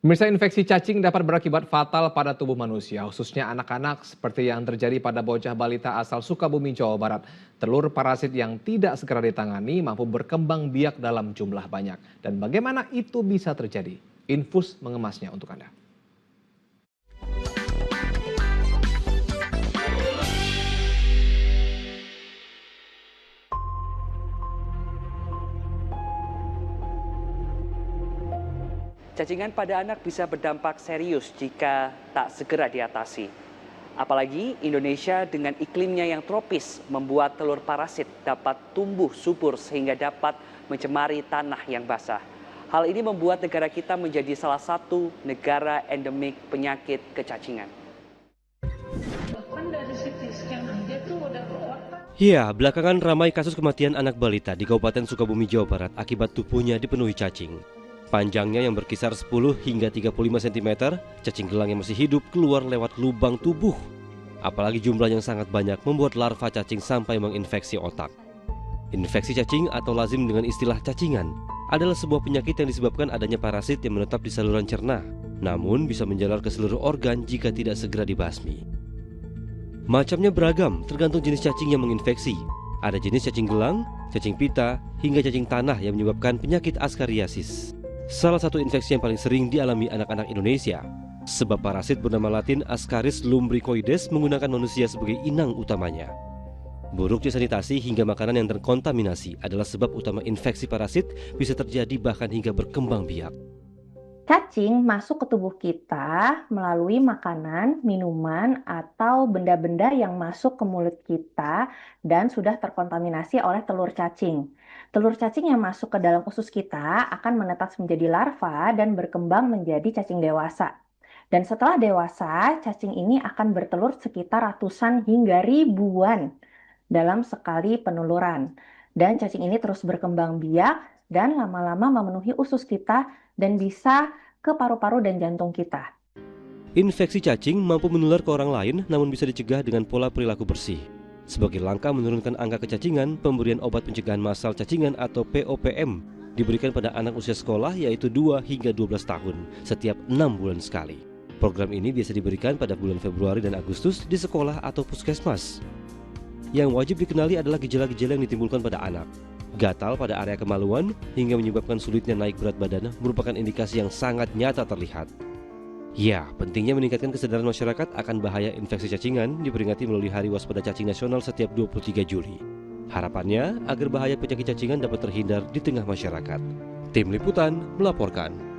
Pemirsa, infeksi cacing dapat berakibat fatal pada tubuh manusia, khususnya anak-anak seperti yang terjadi pada bocah balita asal Sukabumi, Jawa Barat. Telur parasit yang tidak segera ditangani mampu berkembang biak dalam jumlah banyak. Dan bagaimana itu bisa terjadi? Infus mengemasnya untuk Anda. Cacingan pada anak bisa berdampak serius jika tak segera diatasi. Apalagi Indonesia dengan iklimnya yang tropis membuat telur parasit dapat tumbuh subur sehingga dapat mencemari tanah yang basah. Hal ini membuat negara kita menjadi salah satu negara endemik penyakit kecacingan. Ya, belakangan ramai kasus kematian anak balita di Kabupaten Sukabumi, Jawa Barat akibat tubuhnya dipenuhi cacing. Panjangnya yang berkisar 10 hingga 35 cm, cacing gelang yang masih hidup keluar lewat lubang tubuh. Apalagi jumlah yang sangat banyak membuat larva cacing sampai menginfeksi otak. Infeksi cacing atau lazim dengan istilah cacingan adalah sebuah penyakit yang disebabkan adanya parasit yang menetap di saluran cerna, namun bisa menjalar ke seluruh organ jika tidak segera dibasmi. Macamnya beragam tergantung jenis cacing yang menginfeksi. Ada jenis cacing gelang, cacing pita, hingga cacing tanah yang menyebabkan penyakit askariasis. Salah satu infeksi yang paling sering dialami anak-anak Indonesia. Sebab parasit bernama latin Ascaris lumbricoides menggunakan manusia sebagai inang utamanya. Buruknya sanitasi hingga makanan yang terkontaminasi adalah sebab utama infeksi parasit bisa terjadi bahkan hingga berkembang biak. Cacing masuk ke tubuh kita melalui makanan, minuman, atau benda-benda yang masuk ke mulut kita dan sudah terkontaminasi oleh telur cacing. Telur cacing yang masuk ke dalam usus kita akan menetas menjadi larva dan berkembang menjadi cacing dewasa. Dan setelah dewasa, cacing ini akan bertelur sekitar ratusan hingga ribuan dalam sekali penuluran. Dan cacing ini terus berkembang biak dan lama-lama memenuhi usus kita dan bisa ke paru-paru dan jantung kita. Infeksi cacing mampu menular ke orang lain namun bisa dicegah dengan pola perilaku bersih. Sebagai langkah menurunkan angka kecacingan, pemberian obat pencegahan massal cacingan atau POPM diberikan pada anak usia sekolah yaitu 2 hingga 12 tahun setiap 6 bulan sekali. Program ini biasa diberikan pada bulan Februari dan Agustus di sekolah atau puskesmas. Yang wajib dikenali adalah gejala-gejala yang ditimbulkan pada anak. Gatal pada area kemaluan hingga menyebabkan sulitnya naik berat badan merupakan indikasi yang sangat nyata terlihat. Ya, pentingnya meningkatkan kesadaran masyarakat akan bahaya infeksi cacingan diperingati melalui Hari Waspada Cacing Nasional setiap 23 Juli. Harapannya agar bahaya penyakit cacingan dapat terhindar di tengah masyarakat. Tim Liputan melaporkan.